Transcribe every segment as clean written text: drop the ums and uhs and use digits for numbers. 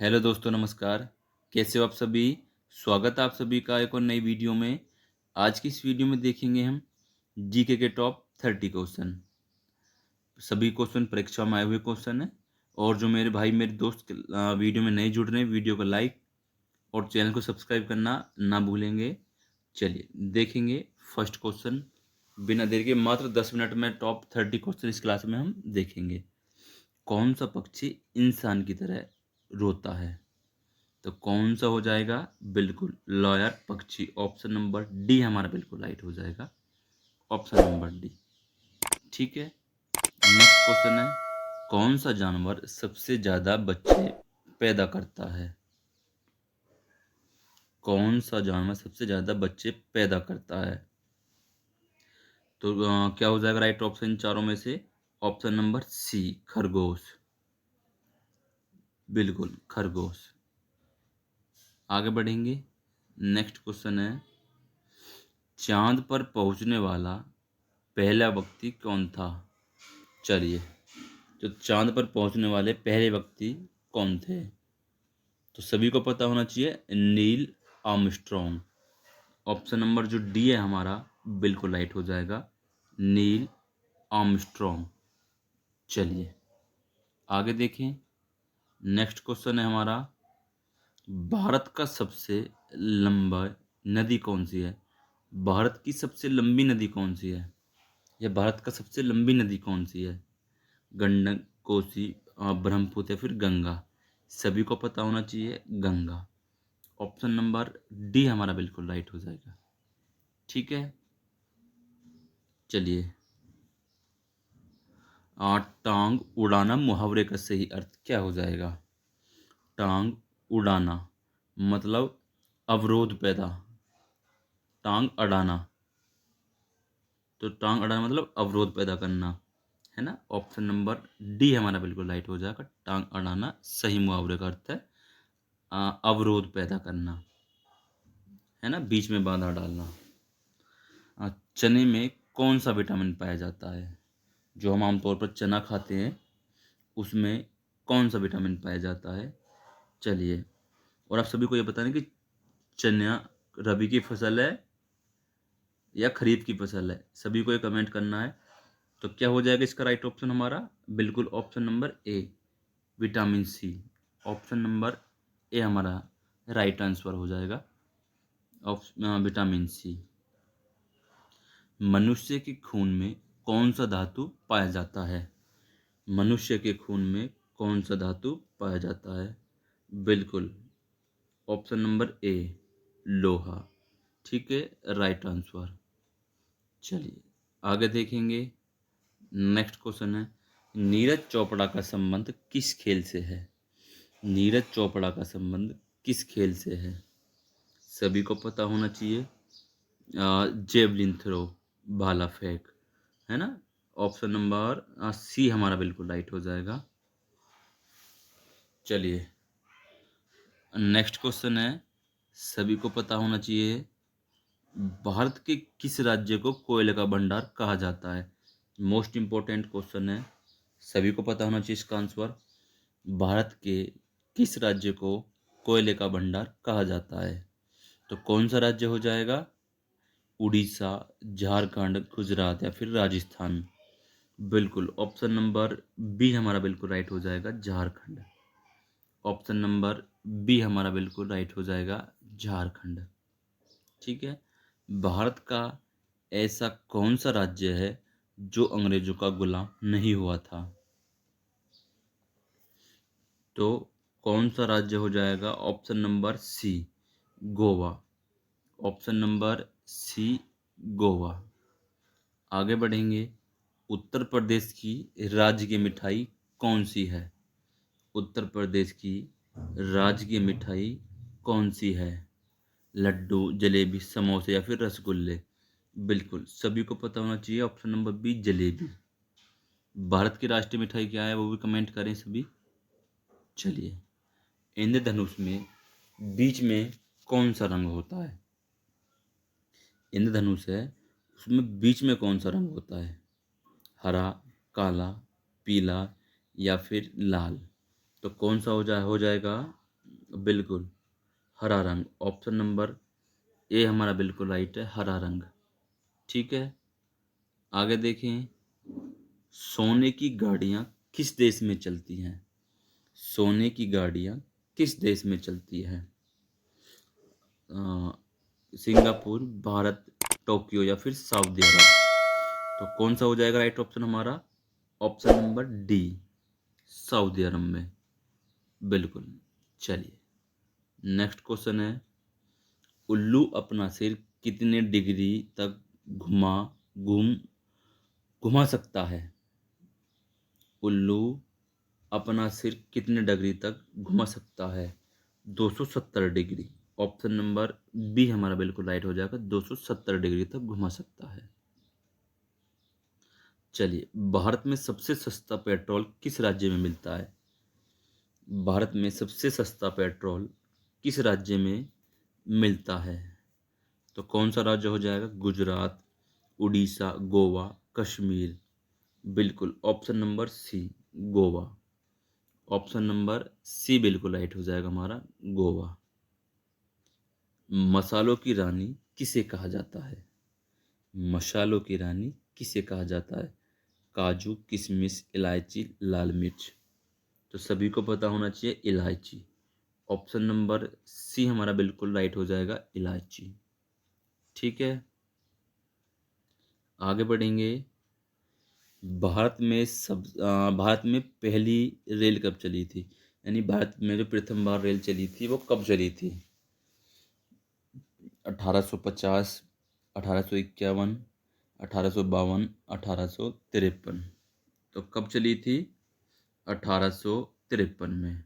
Hello दोस्तों, नमस्कार। कैसे हो आप सभी? स्वागत है आप सभी का एक और नई वीडियो में। आज की इस वीडियो में देखेंगे हम जीके के टॉप 30 क्वेश्चन। सभी क्वेश्चन परीक्षा में आए हुए क्वेश्चन हैं। और जो मेरे भाई मेरे दोस्त वीडियो में नहीं जुड़ रहे हैं, वीडियो को लाइक और चैनल को सब्सक्राइब करना ना भूलेंगे। चलिए देखेंगे फर्स्ट क्वेश्चन। बिना देर के मात्र 10 मिनट में टॉप 30 क्वेश्चन इस क्लास में हम देखेंगे। कौन सा पक्षी इंसान की तरह रोता है? तो कौन सा हो जाएगा? बिल्कुल लॉयर पक्षी। ऑप्शन नंबर डी हमारा बिल्कुल राइट हो जाएगा। Option number D. ठीक है। नेक्स्ट क्वेश्चन है, कौन सा जानवर सबसे ज्यादा बच्चे पैदा करता है? कौन सा जानवर सबसे ज्यादा बच्चे पैदा करता है? तो क्या हो जाएगा राइट ऑप्शन चारों में से? ऑप्शन नंबर सी, खरगोश। बिल्कुल खरगोश। आगे बढ़ेंगे। नेक्स्ट क्वेश्चन है, चांद पर पहुंचने वाला पहला व्यक्ति कौन था? चलिए, तो चांद पर पहुंचने वाले पहले व्यक्ति कौन थे? तो सभी को पता होना चाहिए, नील आर्मस्ट्रॉन्ग। ऑप्शन नंबर जो डी है हमारा बिल्कुल राइट हो जाएगा, नील आर्मस्ट्रॉन्ग। चलिए आगे देखें। नेक्स्ट क्वेश्चन है हमारा, भारत का सबसे लंबा नदी कौन सी है? भारत की सबसे लंबी नदी कौन सी है? या भारत का सबसे लंबी नदी कौन सी है? गंडक, कोसी, ब्रह्मपुत्र या फिर गंगा? सभी को पता होना चाहिए, गंगा। ऑप्शन नंबर डी हमारा बिल्कुल राइट हो जाएगा। ठीक है। चलिए, टांग उड़ाना मुहावरे का सही अर्थ क्या हो जाएगा? टांग उड़ाना मतलब अवरोध पैदा, टांग अड़ाना। तो टांग अड़ाना मतलब अवरोध पैदा करना, है ना। ऑप्शन नंबर डी हमारा बिल्कुल राइट हो जाएगा। टांग अड़ाना सही मुहावरे का अर्थ है अवरोध पैदा करना, है ना, बीच में बाधा डालना। चने में कौन सा विटामिन पाया जाता है? जो हम आमतौर पर चना खाते हैं उसमें कौन सा विटामिन पाया जाता है? चलिए, और आप सभी को ये बताना कि चना रबी की फसल है या खरीफ की फसल है, सभी को ये कमेंट करना है। तो क्या हो जाएगा इसका राइट ऑप्शन हमारा? बिल्कुल option number A, vitamin C. Option number A हमारा राइट आंसर हो जाएगा, विटामिन सी। मनुष्य के खून में कौन सा धातु पाया जाता है? मनुष्य के खून में कौन सा धातु पाया जाता है? बिल्कुल ऑप्शन नंबर ए, लोहा। ठीक है, राइट आंसर। चलिए आगे देखेंगे। नेक्स्ट क्वेश्चन है, नीरज चोपड़ा का संबंध किस खेल से है? नीरज चोपड़ा का संबंध किस खेल से है? सभी को पता होना चाहिए, जेवलिन थ्रो, भाला फेंक, है ना। ऑप्शन नंबर सी हमारा बिल्कुल राइट हो जाएगा। चलिए नेक्स्ट क्वेश्चन है, सभी को पता होना चाहिए, भारत के किस राज्य को कोयले का भंडार कहा जाता है? मोस्ट इंपॉर्टेंट क्वेश्चन है, सभी को पता होना चाहिए इसका आंसर। भारत के किस राज्य को कोयले का भंडार कहा जाता है? तो कौन सा राज्य हो जाएगा? उड़ीसा, झारखंड, गुजरात या फिर राजस्थान? बिल्कुल ऑप्शन नंबर बी हमारा बिल्कुल राइट हो जाएगा, झारखंड। ऑप्शन नंबर बी हमारा बिल्कुल राइट हो जाएगा, झारखंड। ठीक है। भारत का ऐसा कौन सा राज्य है जो अंग्रेजों का गुलाम नहीं हुआ था? तो कौन सा राज्य हो जाएगा? Option number C, Goa. Option number C, Goa. आगे बढ़ेंगे। उत्तर प्रदेश की राज्य की मिठाई कौन सी है? उत्तर प्रदेश की राज्य की मिठाई कौन सी है? लड्डू, जलेबी, समोसे या फिर रसगुल्ले? बिल्कुल सभी को पता होना चाहिए, option number B, jalebi. Bharat की राष्ट्रीय मिठाई क्या है वो भी कमेंट करें सभी। चलिए, इंद्रधनुष में बीच में कौन सा रंग होता है? इंद्रधनुष है, उसमें बीच में कौन सा रंग होता है? हरा, काला, पीला या फिर लाल? तो कौन सा हो जाएगा? बिल्कुल, हरा रंग। ऑप्शन नंबर ए हमारा बिल्कुल राइट है, हरा रंग। ठीक है, आगे देखें। सोने की गाड़ियाँ किस देश में चलती हैं? सोने की गाड़ियाँ किस देश में चलती हैं? अ, सिंगापुर, भारत, टोक्यो या फिर सऊदी अरब। तो कौन सा हो जाएगा राइट ऑप्शन हमारा? ऑप्शन नंबर डी, सऊदी अरब में। बिल्कुल। चलिए, नेक्स्ट क्वेश्चन है, उल्लू अपना सिर कितने डिग्री तक घुमा घूम घुमा सकता है? उल्लू अपना सिर कितने डिग्री तक घुमा सकता है? 270 डिग्री। ऑप्शन नंबर बी हमारा बिल्कुल राइट हो जाएगा, 270 डिग्री तक घुमा सकता है। चलिए, भारत में सबसे सस्ता पेट्रोल किस राज्य में मिलता है? भारत में सबसे सस्ता पेट्रोल किस राज्य में मिलता है? तो कौन सा राज्य हो जाएगा? गुजरात, उड़ीसा, गोवा, कश्मीर। बिल्कुल, option number C, Goa. Option number C बिल्कुल राइट हो जाएगा हमारा, गोवा। मसालों की रानी किसे कहा जाता है? मसालों की रानी किसे कहा जाता है? काजू, किशमिश, इलायची, लाल मिर्च। तो सभी को पता होना चाहिए, इलायची। ऑप्शन नंबर सी हमारा बिल्कुल राइट हो जाएगा, इलायची। ठीक है, आगे बढ़ेंगे। भारत में पहली रेल कब चली थी? यानी भारत में जो प्रथम बार रेल चली थी वो कब चली थी? 1850, 1851, 1852, 1853। तो कब चली थी? 1853 में।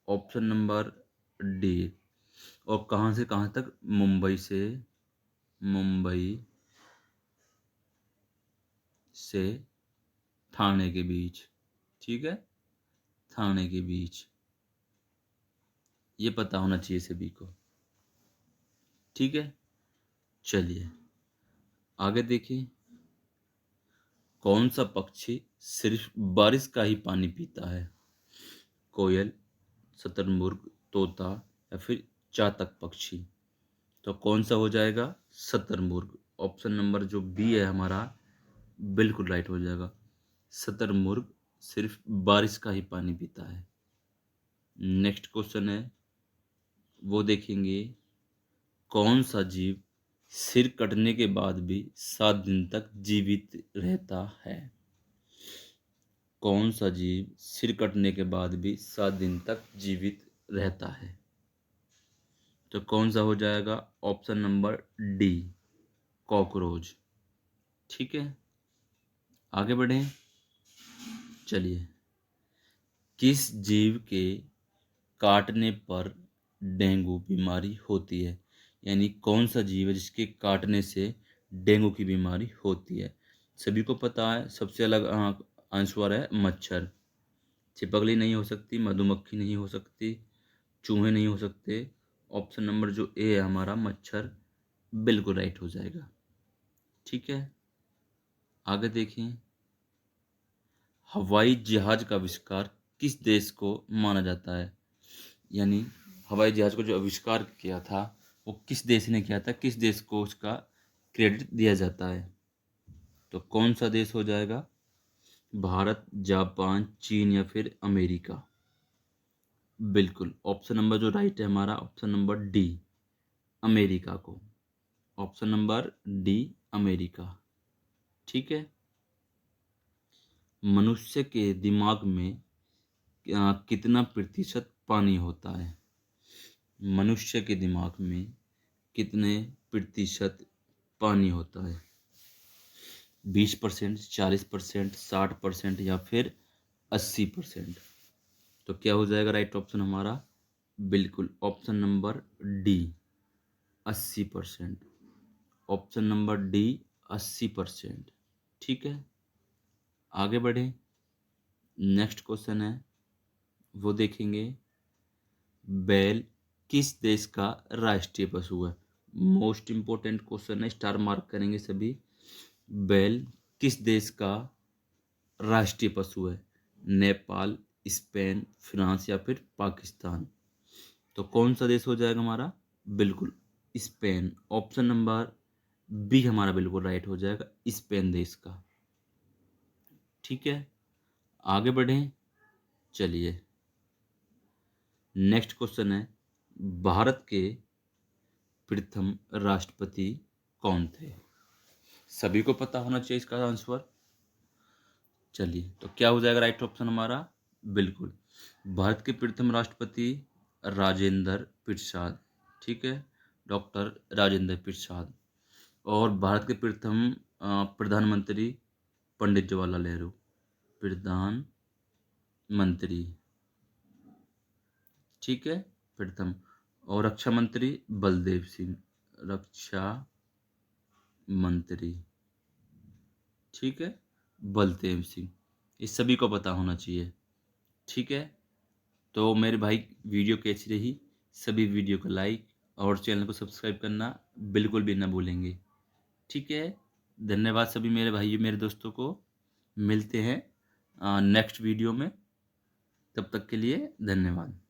Option number D. और कहाँ से कहाँ तक? मुंबई से ठाणे के बीच। ठीक है, ठाणे के बीच। ये पता होना चाहिए सभी को। ठीक है, चलिए आगे देखिए। कौन सा पक्षी सिर्फ बारिश का ही पानी पीता है? कोयल, शतरमुर्ग, तोता या फिर चातक पक्षी। तो कौन सा हो जाएगा? शतरमुर्ग। ऑप्शन नंबर जो बी है हमारा बिल्कुल राइट हो जाएगा, शतरमुर्ग सिर्फ बारिश का ही पानी पीता है। नेक्स्ट क्वेश्चन है, वो देखेंगे। कौन सा जीव सिर कटने के बाद भी 7 दिन तक जीवित रहता है? कौन सा जीव सिर कटने के बाद भी 7 दिन तक जीवित रहता है? तो कौन सा हो जाएगा? Option number D, cockroach. ठीक है, आगे बढ़ें। चलिए, किस जीव के काटने पर डेंगू बीमारी होती है? यानी कौन सा जीव है जिसके काटने से डेंगू की बीमारी होती है? सभी को पता है, सबसे अलग आंसर है मच्छर। छिपकली नहीं हो सकती, मधुमक्खी नहीं हो सकती, चूहे नहीं हो सकते। ऑप्शन नंबर जो ए है हमारा, मच्छर, बिल्कुल राइट हो जाएगा। ठीक है, आगे देखें। हवाई जहाज का आविष्कार किस देश को माना जाता है? यानी हवाई जहाज को जो आविष्कार किया था वो किस देश ने किया था, किस देश को उसका क्रेडिट दिया जाता है? तो कौन सा देश हो जाएगा? भारत, जापान, चीन या फिर अमेरिका। बिल्कुल, ऑप्शन नंबर जो राइट है हमारा, ऑप्शन नंबर डी, अमेरिका को। Option number D, America. ठीक है, मनुष्य के दिमाग में कितना प्रतिशत पानी होता है? मनुष्य के दिमाग में कितने प्रतिशत पानी होता है? 20%, 40%, 60% या फिर 80%। तो क्या हो जाएगा राइट ऑप्शन हमारा? बिल्कुल, option number D, 80%। Option number D, 80%। ठीक है, आगे बढ़े। नेक्स्ट क्वेश्चन है, वो देखेंगे। बैल किस देश का राष्ट्रीय पशु है? मोस्ट इंपॉर्टेंट क्वेश्चन है, स्टार मार्क करेंगे सभी। बैल किस देश का राष्ट्रीय पशु है? नेपाल, स्पेन, फ्रांस या फिर पाकिस्तान। तो कौन सा देश हो जाएगा हमारा? बिल्कुल स्पेन। ऑप्शन नंबर बी हमारा बिल्कुल राइट हो जाएगा, स्पेन देश का। ठीक है, आगे बढ़ें। चलिए, नेक्स्ट क्वेश्चन है, भारत के प्रथम राष्ट्रपति कौन थे? सभी को पता होना चाहिए इसका आंसर। चलिए, तो क्या हो जाएगा राइट ऑप्शन हमारा? बिल्कुल, भारत के प्रथम राष्ट्रपति राजेंद्र प्रसाद। ठीक है, डॉक्टर राजेंद्र प्रसाद। और भारत के प्रथम प्रधानमंत्री पंडित जवाहरलाल नेहरू, प्रधानमंत्री। ठीक है, प्रथम। और रक्षा मंत्री बलदेव सिंह, रक्षा मंत्री। ठीक है, बलदेव सिंह। इस सभी को पता होना चाहिए। ठीक है, तो मेरे भाई वीडियो कैसी रही? सभी वीडियो को लाइक और चैनल को सब्सक्राइब करना बिल्कुल भी ना भूलेंगे। ठीक है, धन्यवाद सभी मेरे भाइयों मेरे दोस्तों को। मिलते हैं नेक्स्ट वीडियो में, तब तक के लिए धन्यवाद।